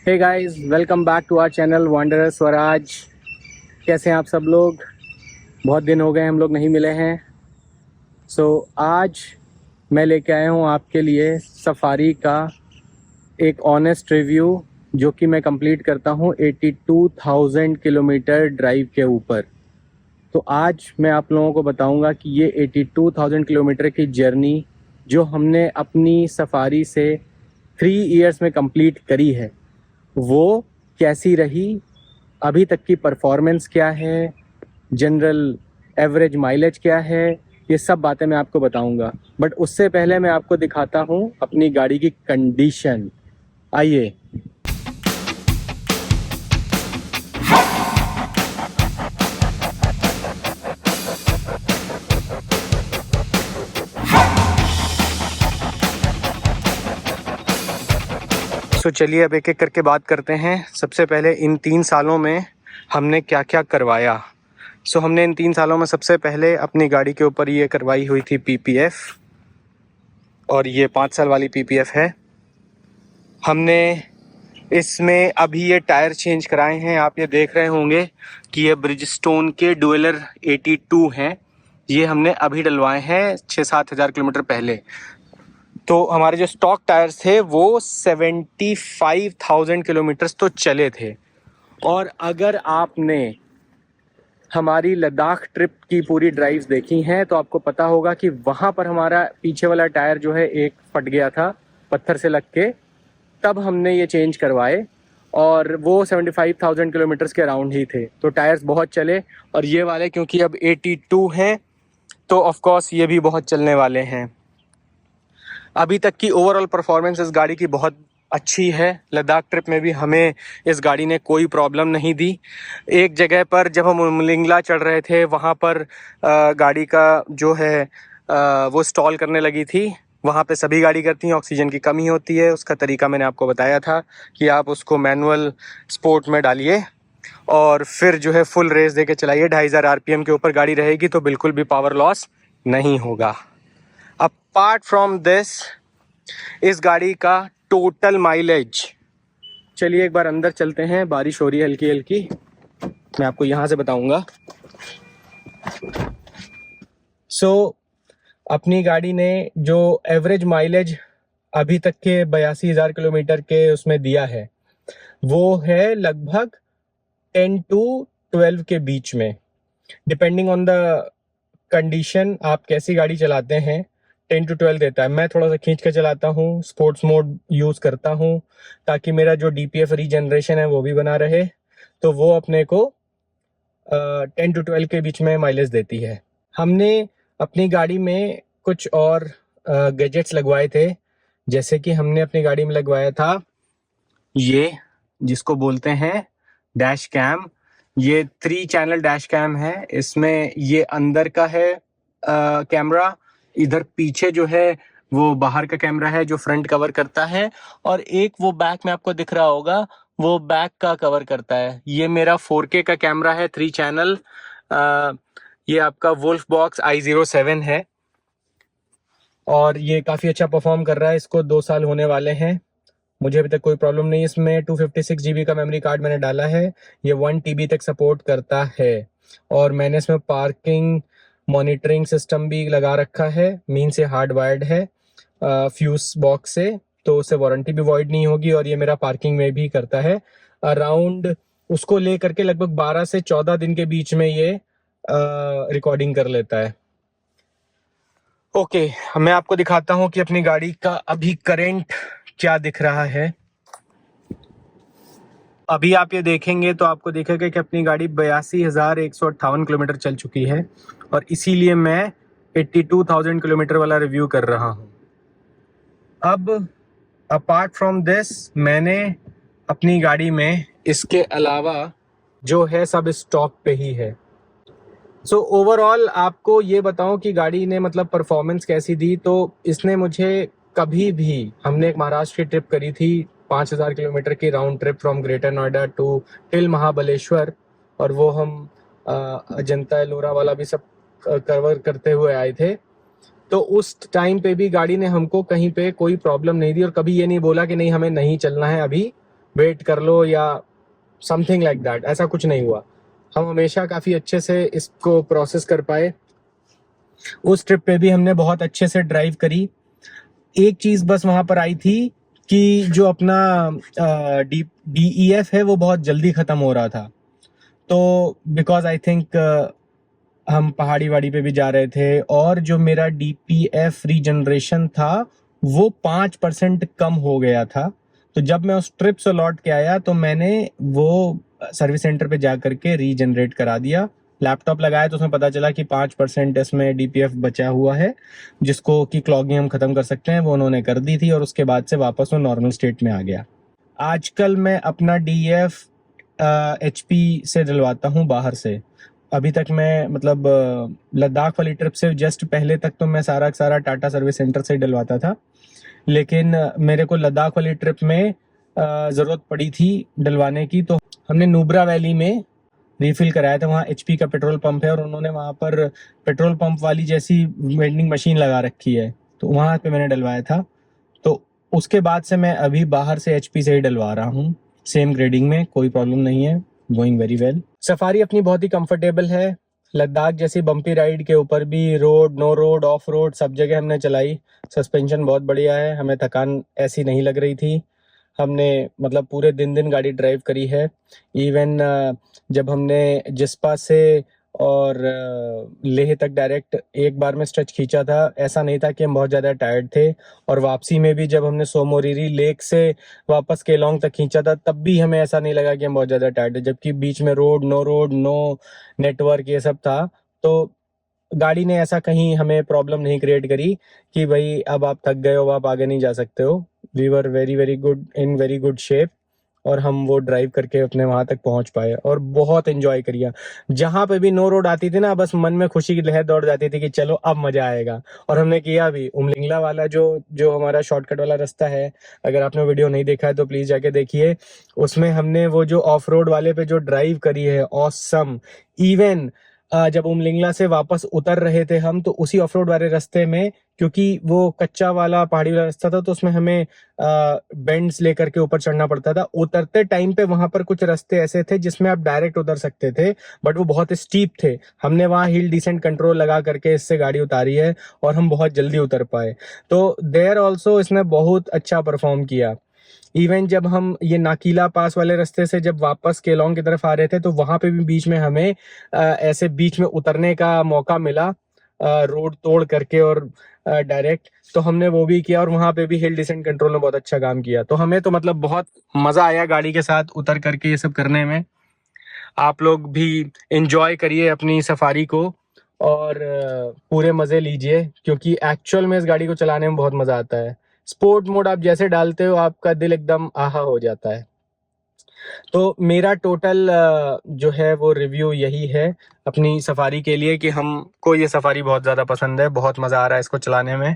Hey guys, welcome back to our channel Wanderer Swaraj. कैसे हैं आप सब लोग? बहुत दिन हो गए हम लोग नहीं मिले हैं। आज मैं लेके आया हूँ आपके लिए सफारी का एक ऑनेस्ट रिव्यू, जो कि मैं कंप्लीट करता हूँ 82,000 किलोमीटर ड्राइव के ऊपर। तो आज मैं आप लोगों को बताऊंगा कि ये 82,000 किलोमीटर की जर्नी जो हमने अपनी सफारी से 3 इयर्स में कंप्लीट करी है, वो कैसी रही, अभी तक की परफॉर्मेंस क्या है, जनरल एवरेज माइलेज क्या है, ये सब बातें मैं आपको बताऊंगा। बट उससे पहले मैं आपको दिखाता हूँ अपनी गाड़ी की कंडीशन। आइए। चलिए अब एक एक करके बात करते हैं। सबसे पहले इन 3 सालों में हमने क्या क्या करवाया। हमने इन 3 सालों में सबसे पहले अपनी गाड़ी के ऊपर ये करवाई हुई थी पीपीएफ, और ये 5 साल वाली पीपीएफ है। हमने इसमें अभी ये टायर चेंज कराए हैं। आप ये देख रहे होंगे कि ये ब्रिजस्टोन के डुएलर 82 हैं। ये हमने अभी डलवाए हैं 6-7 हज़ार किलोमीटर पहले। तो हमारे जो स्टॉक टायर्स थे वो 75,000 किलोमीटर्स तो चले थे। और अगर आपने हमारी लद्दाख ट्रिप की पूरी ड्राइव्स देखी हैं तो आपको पता होगा कि वहाँ पर हमारा पीछे वाला टायर जो है एक फट गया था पत्थर से लग के। तब हमने ये चेंज करवाए और वो 75,000 किलोमीटर्स के अराउंड ही थे। तो टायर्स बहुत चले। और ये वाले क्योंकि अब 82 हैं तो ऑफ कोर्स ये भी बहुत चलने वाले हैं। अभी तक की ओवरऑल परफॉर्मेंस इस गाड़ी की बहुत अच्छी है। लद्दाख ट्रिप में भी हमें इस गाड़ी ने कोई प्रॉब्लम नहीं दी। एक जगह पर जब हम उमलिंगला चढ़ रहे थे वहाँ पर गाड़ी का जो है वो स्टॉल करने लगी थी। वहाँ पे सभी गाड़ी करती हैं, ऑक्सीजन की कमी होती है। उसका तरीका मैंने आपको बताया था कि आप उसको मैनुअल स्पोर्ट में डालिए और फिर जो है फुल रेस दे के चलाइए। 2,500 आरपीएम के ऊपर गाड़ी रहेगी तो बिल्कुल भी पावर लॉस नहीं होगा। अपार्ट फ्रॉम दिस, इस गाड़ी का टोटल माइलेज, चलिए एक बार अंदर चलते हैं। बारिश हो रही है हल्की हल्की, मैं आपको यहाँ से बताऊंगा। अपनी गाड़ी ने जो एवरेज माइलेज अभी तक के 82,000 किलोमीटर के उसमें दिया है वो है लगभग 10 to 12 के बीच में, डिपेंडिंग ऑन द कंडीशन। आप कैसी गाड़ी चलाते हैं, 10 to 12 देता है। मैं थोड़ा सा खींच के चलाता हूँ, स्पोर्ट्स मोड यूज़ करता हूँ ताकि मेरा जो डीपीएफ रीजनरेशन है वो भी बना रहे। तो वो अपने को 10 to 12 के बीच में माइलेज देती है। हमने अपनी गाड़ी में कुछ और गैजेट्स लगवाए थे, जैसे कि हमने अपनी गाड़ी में लगवाया था ये, जिसको बोलते हैं डैश कैम। ये 3 चैनल डैश कैम है। इसमें ये अंदर का है कैमरा, इधर पीछे जो है वो बाहर का कैमरा है जो फ्रंट कवर करता है, और एक वो बैक में आपको दिख रहा होगा वो बैक का कवर करता है। ये मेरा 4K का कैमरा है, 3 चैनल। ये आपका वुल्फ बॉक्स i07 है और ये काफ़ी अच्छा परफॉर्म कर रहा है। इसको 2 साल होने वाले हैं, मुझे अभी तक कोई प्रॉब्लम नहीं। इसमें 256 GB का मेमोरी कार्ड मैंने डाला है। ये 1 TB तक सपोर्ट करता है। और मैंने इसमें पार्किंग मॉनिटरिंग सिस्टम भी लगा रखा है, मीन से हार्ड वायर्ड है फ्यूज बॉक्स से, तो उससे वारंटी भी वॉइड नहीं होगी। और ये मेरा पार्किंग में भी करता है। अराउंड उसको ले करके लगभग 12 से 14 दिन के बीच में ये रिकॉर्डिंग कर लेता है। ओके, मैं आपको दिखाता हूँ कि अपनी गाड़ी का अभी करंट क्या दिख रहा है। अभी आप ये देखेंगे तो आपको दिखेगा कि अपनी गाड़ी 82,158 किलोमीटर चल चुकी है, और इसीलिए मैं 82,000 किलोमीटर वाला रिव्यू कर रहा हूँ। अब अपार्ट फ्रॉम दिस, मैंने अपनी गाड़ी में इसके अलावा जो है सब स्टॉक पे ही है। ओवरऑल आपको ये बताऊं कि गाड़ी ने मतलब परफॉर्मेंस कैसी दी, तो इसने मुझे कभी भी, हमने एक महाराष्ट्र की ट्रिप करी थी 5,000 किलोमीटर की round trip from Greater Noida to till Mahabaleshwar, और वो हम अजंता एलोरा वाला भी सब कवर करते हुए आए थे। तो उस टाइम पे भी गाड़ी ने हमको कहीं पे कोई प्रॉब्लम नहीं दी और कभी ये नहीं बोला कि नहीं हमें नहीं चलना है अभी, वेट कर लो या समथिंग लाइक दैट, ऐसा कुछ नहीं हुआ। हम हमेशा काफ़ी अच्छे से इसको प्रोसेस कर पाए। उस ट्रिप पे भी हमने बहुत अच्छे से ड्राइव करी। एक चीज़ बस वहाँ पर आई थी कि जो अपना DEF है वो बहुत जल्दी ख़त्म हो रहा था। तो बिकॉज आई थिंक हम पहाड़ी वाड़ी पे भी जा रहे थे, और जो मेरा DPF रीजनरेशन था वो 5% कम हो गया था। तो जब मैं उस ट्रिप से लौट के आया तो मैंने वो सर्विस सेंटर पे जा करके रीजनरेट करा दिया। लैपटॉप लगाया तो उसमें पता चला कि 5% इसमें DPF बचा हुआ है, जिसको कि क्लॉगिंग हम ख़त्म कर सकते हैं, वो उन्होंने कर दी थी, और उसके बाद से वापस वो नॉर्मल स्टेट में आ गया। आजकल मैं अपना DEF HP से डलवाता हूँ बाहर से। अभी तक मैं मतलब लद्दाख वाली ट्रिप से जस्ट पहले तक तो मैं सारा का सारा टाटा सर्विस सेंटर से ही डलवाता था, लेकिन मेरे को लद्दाख वाली ट्रिप में ज़रूरत पड़ी थी डलवाने की, तो हमने नुब्रा वैली में रिफ़िल कराया था। वहाँ HP का पेट्रोल पंप है, और उन्होंने वहाँ पर पेट्रोल पंप वाली जैसी वेंडिंग मशीन लगा रखी है, तो वहाँ पे मैंने डलवाया था। तो उसके बाद से मैं अभी बाहर से HP से ही डलवा रहा हूँ, सेम ग्रेडिंग में, कोई प्रॉब्लम नहीं है, गोइंग वेरी वेल। सफारी अपनी बहुत ही कंफर्टेबल है। लद्दाख जैसी बम्पी राइड के ऊपर भी road, no road, off road सब जगह हमने चलाई। सस्पेंशन बहुत बढ़िया है, हमें थकान ऐसी नहीं लग रही थी। हमने मतलब पूरे दिन दिन गाड़ी ड्राइव करी है। इवन जब हमने जिस्पा से और लेह तक डायरेक्ट एक बार में स्ट्रेच खींचा था, ऐसा नहीं था कि हम बहुत ज़्यादा टायर्ड थे। और वापसी में भी जब हमने सोमोरिरी लेक से वापस केलोंग तक खींचा था, तब भी हमें ऐसा नहीं लगा कि हम बहुत ज़्यादा टायर्ड थे, जबकि बीच में रोड, नो नेटवर्क, ये सब था। तो गाड़ी ने ऐसा कहीं हमें प्रॉब्लम नहीं क्रिएट करी कि भाई अब आप थक गए हो, आप आगे नहीं जा सकते हो। We were very very good, in very good shape, और हम वो ड्राइव करके अपने वहां तक पहुंच पाए और बहुत एंजॉय करिए। जहां पे भी नो रोड आती थी ना, बस मन में खुशी की लहर दौड़ जाती थी कि चलो अब मजा आएगा। और हमने किया भी। उमलिंगला वाला जो जो हमारा शॉर्टकट वाला रास्ता है, अगर आपने वीडियो नहीं देखा है तो प्लीज जाके देखिए। उसमें हमने वो जो ऑफ रोड वाले पे जो ड्राइव करी है, ऑसम। इवन जब उमलिंगला से वापस उतर रहे थे हम, तो उसी ऑफ रोड वाले रास्ते में, क्योंकि वो कच्चा वाला पहाड़ी वाला रास्ता था, तो उसमें हमें बेंड्स लेकर के ऊपर चढ़ना पड़ता था। उतरते टाइम पे वहां पर कुछ रास्ते ऐसे थे जिसमें आप डायरेक्ट उतर सकते थे, बट वो बहुत स्टीप थे। हमने वहां हिल डिसेंट कंट्रोल लगा करके इससे गाड़ी उतारी है, और हम बहुत जल्दी उतर पाए। तो देयर ऑल्सो इसने बहुत अच्छा परफॉर्म किया। इवन जब हम ये नाकीला पास वाले रास्ते से जब वापस केलोंग की तरफ आ रहे थे, तो वहां पे भी बीच में हमें ऐसे बीच में उतरने का मौका मिला, रोड तोड़ करके और डायरेक्ट। तो हमने वो भी किया, और वहां पे भी हिल डिसेंट कंट्रोल ने बहुत अच्छा काम किया। तो हमें तो मतलब बहुत मजा आया गाड़ी के साथ उतर करके ये सब करने में। आप लोग भी इंजॉय करिए अपनी सफारी को, और पूरे मजे लीजिए, क्योंकि एक्चुअल में इस गाड़ी को चलाने में बहुत मजा आता है। स्पोर्ट मोड आप जैसे डालते हो, आपका दिल एकदम आहा हो जाता है। तो मेरा टोटल जो है वो रिव्यू यही है अपनी सफारी के लिए, कि हमको ये सफारी बहुत ज़्यादा पसंद है, बहुत मज़ा आ रहा है इसको चलाने में,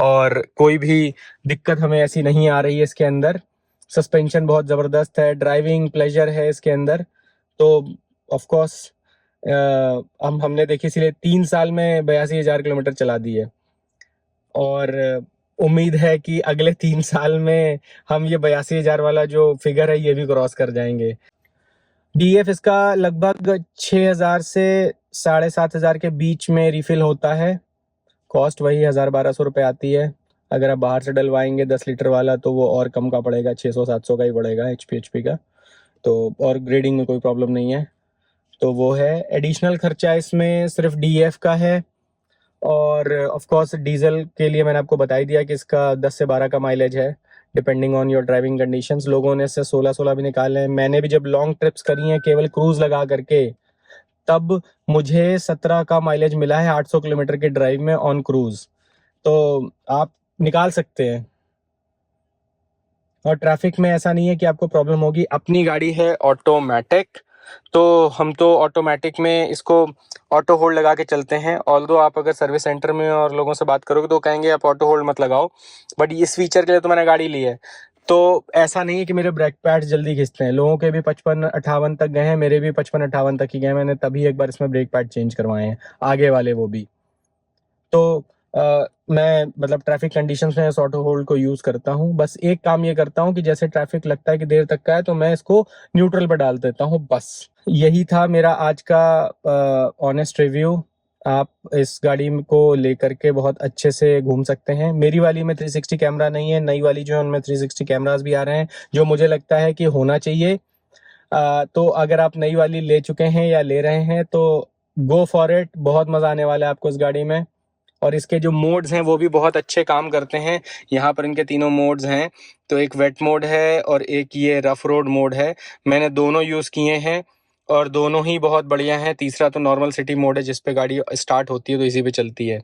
और कोई भी दिक्कत हमें ऐसी नहीं आ रही है इसके अंदर। सस्पेंशन बहुत ज़बरदस्त है, ड्राइविंग प्लेजर है इसके अंदर। तो ऑफ कोर्स हमने देखी, इसीलिए 3 साल में 82,000 किलोमीटर चला दी है, और उम्मीद है कि अगले 3 साल में हम ये 82,000 वाला जो फिगर है ये भी क्रॉस कर जाएंगे। DEF इसका लगभग 6,000 से 7,500 के बीच में रिफिल होता है। कॉस्ट वही 1,000-1,200 रुपये आती है। अगर आप बाहर से डलवाएंगे 10 लीटर वाला, तो वो और कम का पड़ेगा, 600-700 का ही पड़ेगा, HP का। तो और ग्रेडिंग में कोई प्रॉब्लम नहीं है। तो वो है एडिशनल खर्चा, इसमें सिर्फ DEF का है। और ऑफ कोर्स डीजल के लिए मैंने आपको बता ही दिया कि इसका 10 से 12 का माइलेज है, depending on your driving conditions. लोगों ने इससे 16-16 भी निकाले हैं। मैंने भी जब लॉन्ग ट्रिप्स करी हैं केवल क्रूज लगा करके, तब मुझे 17 का माइलेज मिला है 800 किलोमीटर के ड्राइव में ऑन क्रूज। तो आप निकाल सकते हैं, और ट्रैफिक में ऐसा नहीं है कि आपको प्रॉब्लम होगी। अपनी गाड़ी है ऑटोमेटिक, तो हम तो ऑटोमेटिक में इसको ऑटो होल्ड लगा के चलते हैं। ऑल्दो आप अगर सर्विस सेंटर में और लोगों से बात करोगे तो कहेंगे आप ऑटो होल्ड मत लगाओ, बट इस फीचर के लिए तो मैंने गाड़ी ली है। तो ऐसा नहीं है कि मेरे ब्रेक पैड्स जल्दी खिंचते हैं। लोगों के भी 55-58 तक गए हैं, मेरे भी 55-58 तक ही गए। मैंने तभी एक बार इसमें ब्रेक पैड चेंज करवाए हैं, आगे वाले वो भी। तो मैं मतलब ट्रैफिक कंडीशंस में इस ऑटो होल्ड को यूज करता हूँ। बस एक काम ये करता हूँ कि जैसे ट्रैफिक लगता है कि देर तक का है, तो मैं इसको न्यूट्रल पर डाल देता हूँ। बस यही था मेरा आज का ऑनेस्ट रिव्यू। आप इस गाड़ी को लेकर के बहुत अच्छे से घूम सकते हैं। मेरी वाली में 360 कैमरा नहीं है, नई वाली जो है उनमें 360 कैमरास भी आ रहे हैं, जो मुझे लगता है कि होना चाहिए। तो अगर आप नई वाली ले चुके हैं या ले रहे हैं तो गो फॉर इट, बहुत मजा आने वाला है आपको इस गाड़ी में। और इसके जो मोड्स हैं वो भी बहुत अच्छे काम करते हैं। यहाँ पर इनके तीनों मोड्स हैं, तो एक वेट मोड है और एक ये रफ रोड मोड है। मैंने दोनों यूज़ किए हैं और दोनों ही बहुत बढ़िया हैं। तीसरा तो नॉर्मल सिटी मोड है, जिस पे गाड़ी स्टार्ट होती है तो इसी पे चलती है।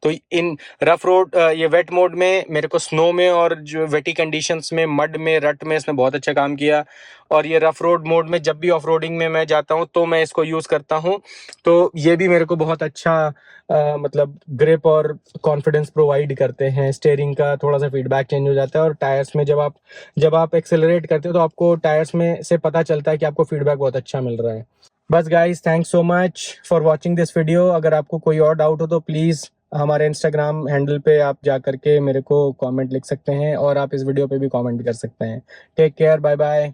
तो इन रफ रोड ये वेट मोड में मेरे को स्नो में और जो वेटी कंडीशंस में, मड में, रट में इसने बहुत अच्छा काम किया। और ये रफ रोड मोड में जब भी ऑफ रोडिंग में मैं जाता हूँ तो मैं इसको यूज़ करता हूँ, तो ये भी मेरे को बहुत अच्छा मतलब ग्रिप और कॉन्फिडेंस प्रोवाइड करते हैं। स्टेयरिंग का थोड़ा सा फीडबैक चेंज हो जाता है, और टायर्स में जब आप एक्सेलरेट करते हो तो आपको टायर्स में से पता चलता है कि आपको फीडबैक बहुत अच्छा मिल रहा है। बस guys, thanks so much for watching this video. अगर आपको कोई और डाउट हो तो प्लीज़ हमारे इंस्टाग्राम हैंडल पे आप जा करके मेरे को कमेंट लिख सकते हैं, और आप इस वीडियो पे भी कमेंट कर सकते हैं। Take care, bye bye.